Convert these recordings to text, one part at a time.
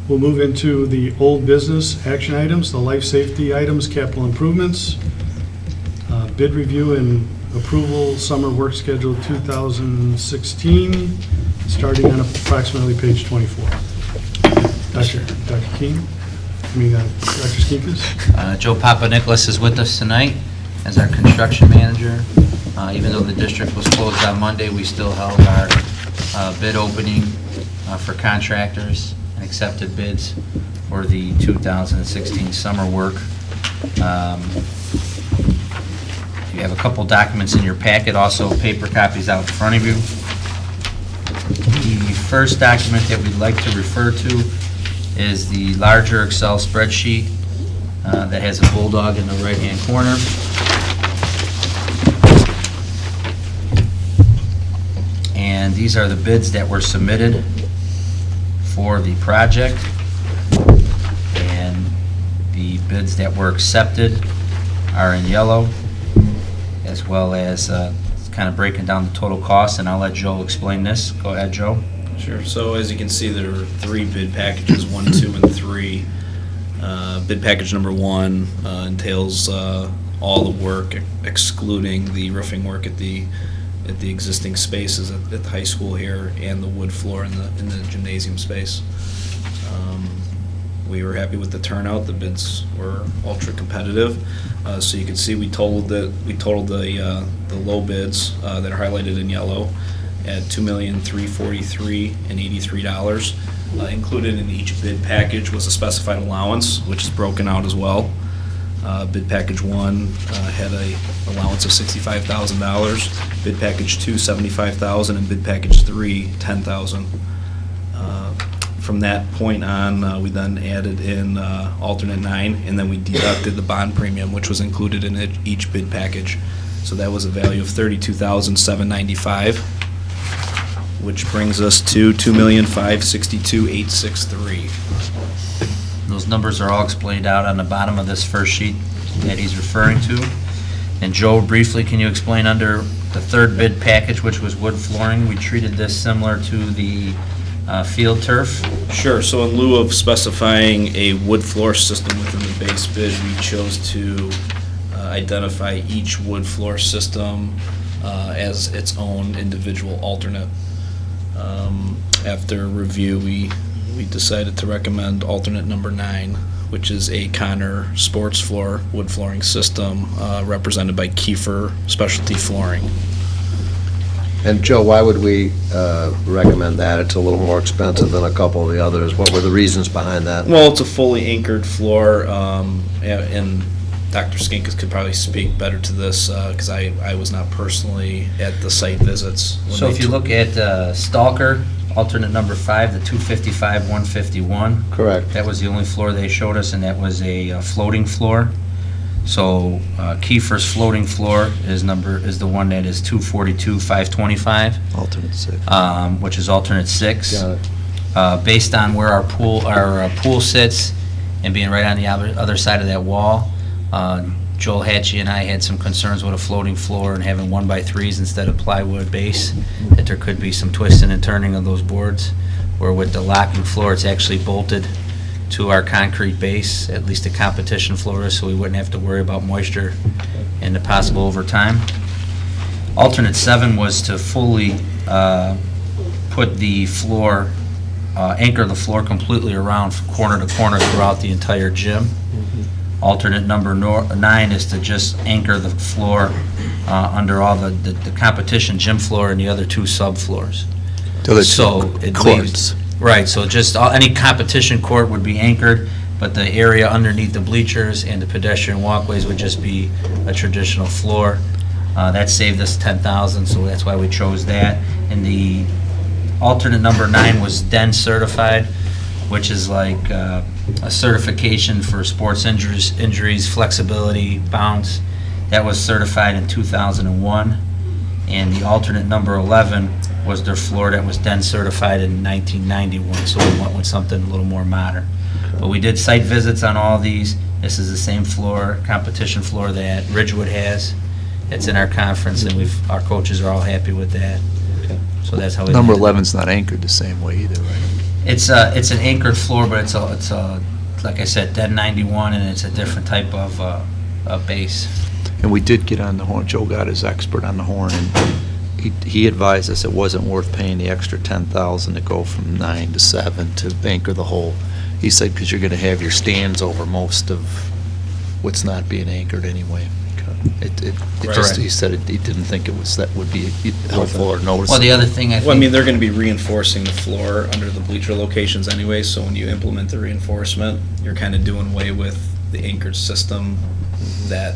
We'll move into the old business action items, the life safety items, capital improvements, bid review and approval, summer work schedule 2016, starting on approximately page 24. Dr. King? Dr. Skinkus? Joe Papa-Nicholas is with us tonight as our construction manager. Even though the district was closed on Monday, we still held our bid opening for contractors and accepted bids for the 2016 summer work. You have a couple documents in your packet, also paper copies out in front of you. The first document that we'd like to refer to is the larger Excel spreadsheet that has a bulldog in the right-hand corner. And these are the bids that were submitted for the project. And the bids that were accepted are in yellow, as well as kind of breaking down the total cost, and I'll let Joe explain this. Go ahead, Joe. Sure. So as you can see, there are 3 bid packages, 1, 2, and 3. Bid package number 1 entails all the work, excluding the roofing work at the existing spaces at the high school here and the wood floor in the gymnasium space. We were happy with the turnout. The bids were ultra competitive. So you can see we totaled the low bids that are highlighted in yellow at $2,343,083. Included in each bid package was a specified allowance, which is broken out as well. Bid package 1 had a allowance of $65,000. Bid package 2, $75,000, and bid package 3, $10,000. From that point on, we then added in alternate 9, and then we deducted the bond premium, which was included in each bid package. So that was a value of $32,795, which brings us to $2,562,863. Those numbers are all explained out on the bottom of this first sheet that he's referring to. And Joe, briefly, can you explain under the third bid package, which was wood flooring, we treated this similar to the field turf? Sure. So in lieu of specifying a wood floor system within the base bid, we chose to identify each wood floor system as its own individual alternate. After review, we decided to recommend alternate number 9, which is a Connor sports floor wood flooring system represented by Kiefer Specialty Flooring. And Joe, why would we recommend that? It's a little more expensive than a couple of the others. What were the reasons behind that? Well, it's a fully anchored floor, and Dr. Skinkus could probably speak better to this because I was not personally at the site visits. So if you look at Stalker, alternate number 5, the 255-151. Correct. That was the only floor they showed us, and that was a floating floor. So Kiefer's floating floor is the one that is 242-525. Alternate 6. Which is alternate 6. Got it. Based on where our pool sits and being right on the other side of that wall, Joel Hatchie and I had some concerns with a floating floor and having 1x3s instead of plywood base, that there could be some twisting and turning of those boards, where with the locking floor it's actually bolted to our concrete base, at least the competition floor is, so we wouldn't have to worry about moisture and the possible overtime. Alternate 7 was to fully put the floor, anchor the floor completely around from corner to corner throughout the entire gym. Alternate number 9 is to just anchor the floor under all the competition gym floor and the other 2 subfloors. So it leaves, right, so just any competition court would be anchored, but the area underneath the bleachers and the pedestrian walkways would just be a traditional floor. That saved us $10,000, so that's why we chose that. And the alternate number 9 was DEN certified, which is like a certification for sports injuries, flexibility, bounce. That was certified in 2001. And the alternate number 11 was their floor that was then certified in 1991, so we went with something a little more modern. But we did site visits on all these. This is the same floor, competition floor that Ridgewood has. It's in our conference, and our coaches are all happy with that. Okay. So that's how we Number did it. 11's not anchored the same way either, right? It's an anchored floor, but it's a like I said, dead 91, and it's a different type of base. And we did get on the horn, Joe got his expert on the horn, and he advised us it wasn't worth paying the extra $10,000 to go from 9 to 7 to anchor the hole. He said, because you're gonna have your stands over most of what's not being anchored anyway. It just, he said he didn't think that would be helpful or noticeable. Well, the other thing I Well, I mean, think, they're gonna be reinforcing the floor under the bleacher locations anyway, so when you implement the reinforcement, you're kind of doing away with the anchored system that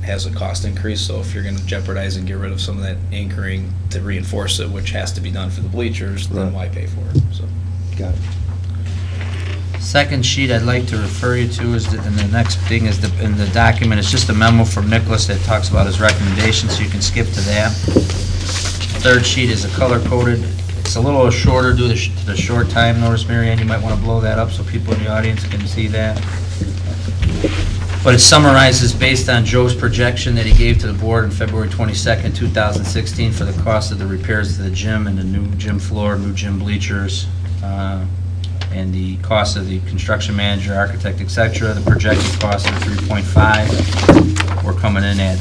has a cost increase, so if you're gonna jeopardize and get rid of some of that anchoring to reinforce it, which has to be done for the bleachers, then Right. why pay for it, so. Got it. second sheet I'd like to refer you to is, and the next thing is in the document, it's just a memo from Nicholas that talks about his recommendations, so you can skip to that. Third sheet is a color-coded, it's a little shorter due to the short time notice, Mary Ann, you might want to blow that up so people in the audience can see that. But it summarizes based on Joe's projection that he gave to the board on February 22nd, 2016 for the cost of the repairs to the gym and the new gym floor, new gym bleachers, and the cost of the construction manager, architect, et cetera. The projected cost of 3.5. We're coming in at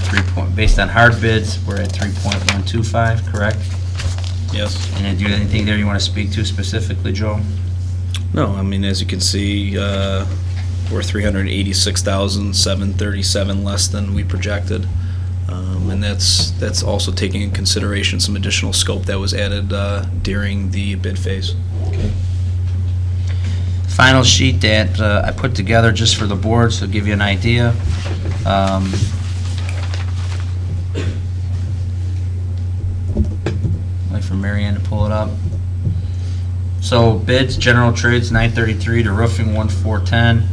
based on hard bids, we're at 3.125, correct? Yes. And then do you have anything there you want to speak to specifically, Joe? No, I mean, as you can see, we're 386,737 less than we projected. And that's also taking in consideration some additional scope that was added during the bid phase. Final sheet that I put together just for the board, so to give you an idea. Wait for Mary Ann to pull it up. So bids, general trades, 933 to roofing, 1410,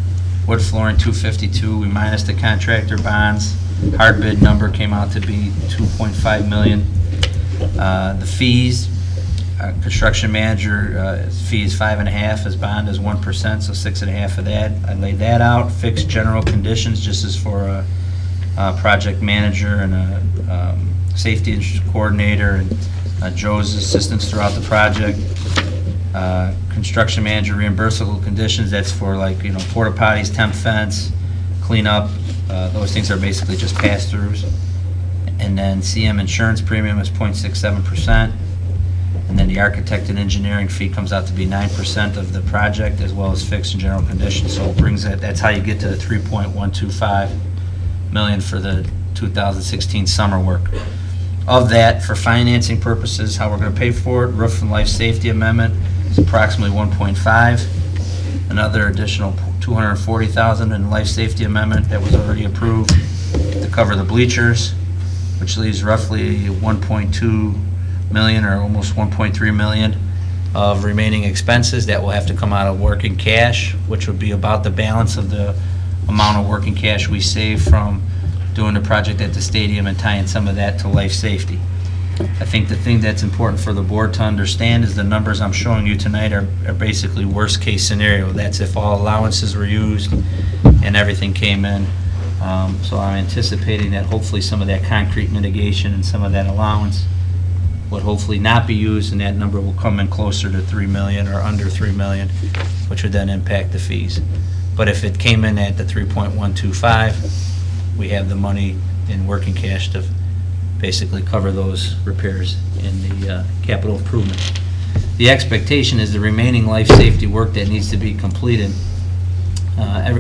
wood flooring, 252. We minus the contractor bonds. Hard bid number came out to be 2.5 million. The fees, construction manager fee is 5.5, his bond is 1%, so 6.5 of that. I laid that out. Fixed general conditions, just as for a project manager and a safety coordinator and Joe's assistance throughout the project. Construction manager reimbursable conditions, that's for like, porta potties, temp fence, cleanup, those things are basically just pass-throughs. And then CM insurance premium is 0.67%. And then the architect and engineering fee comes out to be 9% of the project, as well as fixed and general conditions. So it brings it, that's how you get to the 3.125 million for the 2016 summer work. Of that, for financing purposes, how we're going to pay for it, roof and life safety amendment is approximately 1.5. Another additional 240,000 in life safety amendment that was already approved to cover the bleachers, which leaves roughly 1.2 million or almost 1.3 million of remaining expenses that will have to come out of working cash, which would be about the balance of the amount of working cash we save from doing the project at the stadium and tying some of that to life safety. I think the thing that's important for the board to understand is the numbers I'm showing you tonight are basically worst case scenario. That's if all allowances were used and everything came in. So I'm anticipating that hopefully some of that concrete mitigation and some of that allowance would hopefully not be used, and that number will come in closer to 3 million or under 3 million, which would then impact the fees. But if it came in at the 3.125, we have the money in working cash to basically cover those repairs in the capital improvement. The expectation is the remaining life safety work that needs to be completed.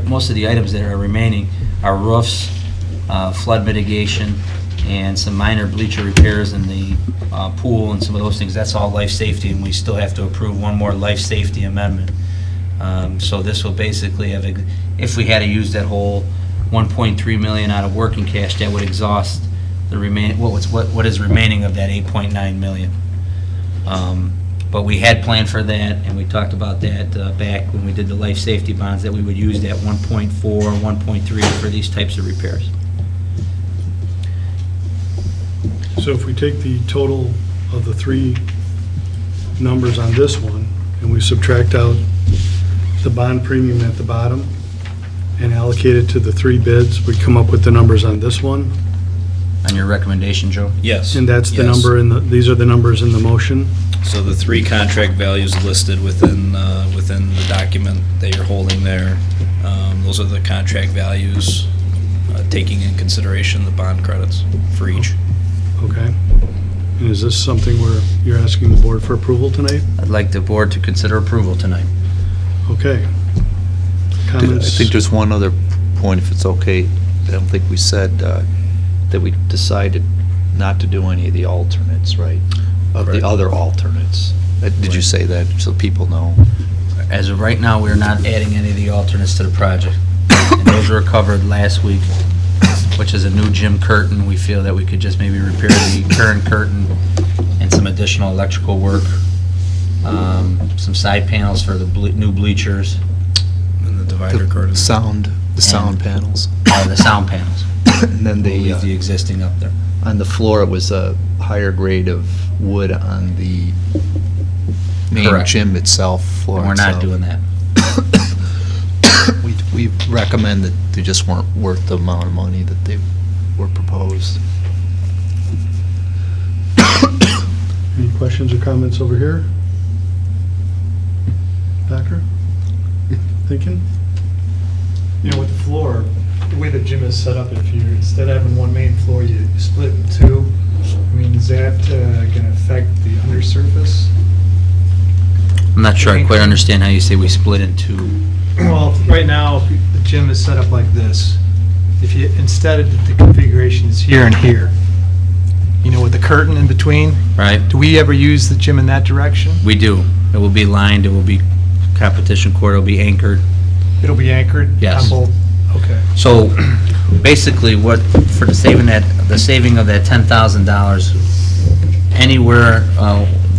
Most of the items that are remaining are roofs, flood mitigation, and some minor bleacher repairs in the pool and some of those things. That's all life safety, and we still have to approve one more life safety amendment. So this will basically have, if we had to use that whole 1.3 million out of working cash, that would exhaust the what is remaining of that 8.9 million. But we had planned for that, and we talked about that back when we did the life safety bonds, that we would use that 1.4, 1.3 for these types of repairs. So if we take the total of the three numbers on this one, and we subtract out the bond premium at the bottom and allocate it to the three bids, we come up with the numbers on this one. On your recommendation, Joe? Yes. And that's the Yes. number these are the numbers in the motion. So the three contract values listed within the document that you're holding there, those are the contract values, taking in consideration the bond credits for each. Okay. And is this something where you're asking the board for approval tonight? I'd like the board to consider approval tonight. Okay. I Comments? think there's one other point, if it's okay. I don't think we said that we decided not to do any of the alternates, right? Of Correct. the other alternates. Did you say that, so people know? As of right now, we're not adding any of the alternates to the project. And those were covered last week, which is a new gym curtain. We feel that we could just maybe repair the current curtain and some additional electrical work, some side panels for the new bleachers, And the divider curtain. The sound panels. the sound panels. And then We'll leave the existing up there. on the floor, it was a higher grade of wood on the main Correct. gym itself, floor And we're not itself. doing that. We recommend that they just weren't worth the amount of money that they were proposed. Any questions or comments over here? Packer? Thinking? You know, with the floor, the way the gym is set up, if you, instead of having one main floor, you split in two, I mean, is that going to affect the undersurface? I'm not sure I quite understand how you say we split into, Well, right now, if the gym is set up like this, if you, instead of the configuration is here and here, you know, with the curtain in between, right? do we ever use the gym in that direction? We do. It will be lined, it will be competition court, it'll be anchored. It'll be anchored? Yes. On both? Okay. So basically what, for the saving of that $10,000, anywhere,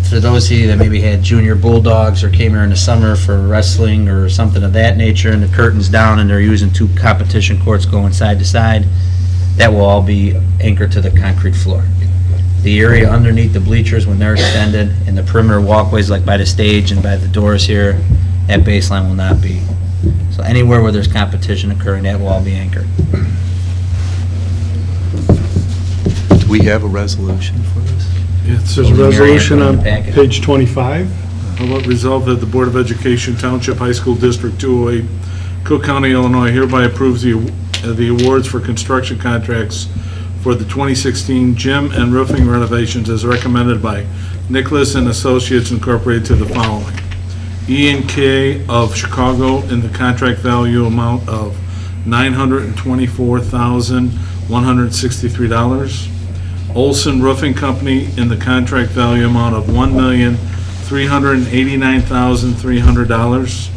for those of you that maybe had junior bulldogs or came here in the summer for wrestling or something of that nature, and the curtain's down and they're using two competition courts going side to side, that will all be anchored to the concrete floor. The area underneath the bleachers, when they're extended, and the perimeter walkways like by the stage and by the doors here, that baseline will not be. So anywhere where there's competition occurring, that will all be anchored. Do we have a resolution for this? There's a Mary Ann resolution put it in on the packet. page 25. How about resolved that the Board of Education Township High School District 208, Cook County, Illinois hereby approves the awards for construction contracts for the 2016 gym and roofing renovations as recommended by Nicholas and Associates Incorporated to the following. E&K of Chicago in the contract value amount of $924,163. Olson Roofing Company in the contract value amount of $1,389,300.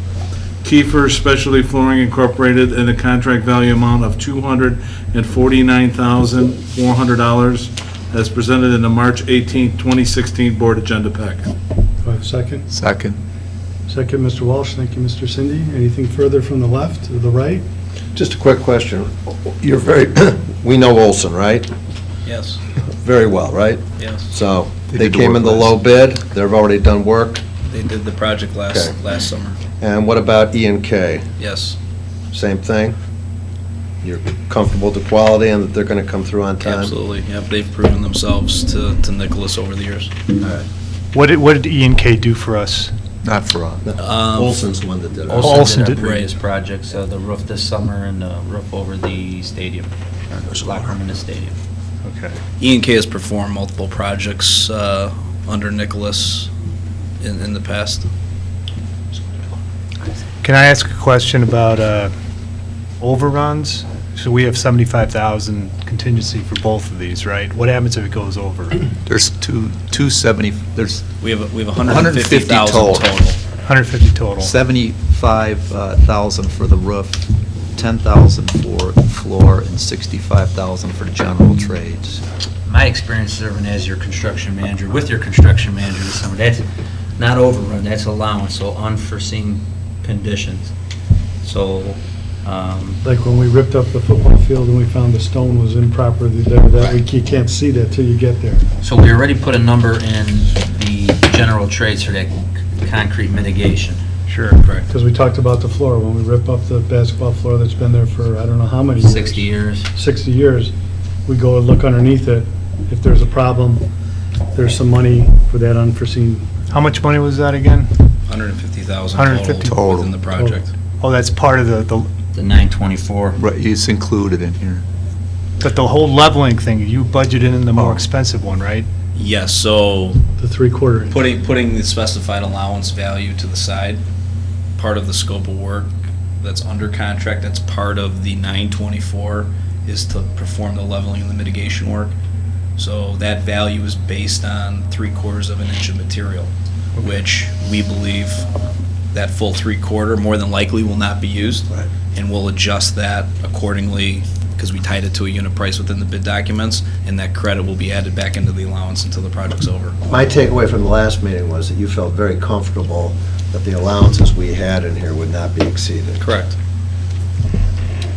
Kiefer Specialty Flooring Incorporated in the contract value amount of $249,400 as presented in the March 18, 2016 Board Agenda Packet. Do I have a second? Second. Second, Mr. Walsh. Thank you, Mr. Cindy. Anything further from the left or the right? Just a quick question. You're very, we know Olson, right? Yes, Very well, right? yes. So They they did the came work in the last- low bid, they've already done work. They did the project last Okay. summer. And what about E&K? Yes, Same thing? You're comfortable with the quality and that they're going to come through on time? absolutely. Yep, they've proven themselves to Nicholas over the years. What did E&K do for us? Not for us. Olson's the one that did it. Olson Olson did- did our previous projects, the roof this summer and the roof over the stadium, or locker room in the stadium. Okay. E&K has performed multiple projects under Nicholas in the past. Can I ask a question about overruns? So we have 75,000 contingency for both of these, right? What happens if it goes over? There's 270, there's We have 150 150,000 total. total. 150 total. 75,000 for the roof, 10,000 for the floor, and 65,000 for general trades. My experience serving as your construction manager, with your construction manager this summer, that's not overrun, that's allowance, so unforeseen conditions. So, Like when we ripped up the football field and we found the stone was improperly there, you can't see that till you get there. so we already put a number in the general trades for that concrete mitigation. Sure. Correct. Because we talked about the floor, when we rip up the basketball floor that's been there for I don't know how many years. 60 years. 60 years, we go and look underneath it. If there's a problem, there's some money for that unforeseen How much money was that again? 150,000 150 total within the project. Oh, that's part of the, The 924. Right, it's included in here. but the whole leveling thing, you budgeted in the more Oh. expensive one, right? Yes, so The 3/4 inch. putting the specified allowance value to the side, part of the scope of work that's under contract, that's part of the 924, is to perform the leveling and the mitigation work. So that value is based on 3/4 of an inch of material, which we believe that full 3/4 more than likely will not be used. Right. And we'll adjust that accordingly, because we tied it to a unit price within the bid documents, and that credit will be added back into the allowance until the project's over. My takeaway from the last meeting was that you felt very comfortable that the allowances we had in here would not be exceeded. Correct.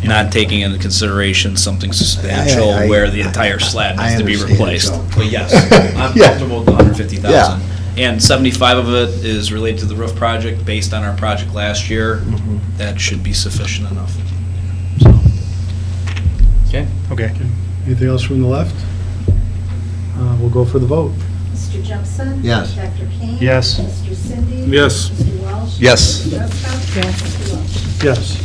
Not taking into consideration something substantial I- where the entire slab I needs to be understand, replaced. Joe. But yes, I'm Yeah. comfortable with the 150,000. And 75 of it is related to the roof project, based on our project last year. Mm-hmm. That should be sufficient enough. So, Okay. Okay. Anything else from the left? We'll go for the vote. Mr. Jepson? Yes. Dr. King? Yes. Mr. Cindy? Yes. Mr. Welch? Yes. Mr. Ruska? Yes. Mr. Welch? Yes.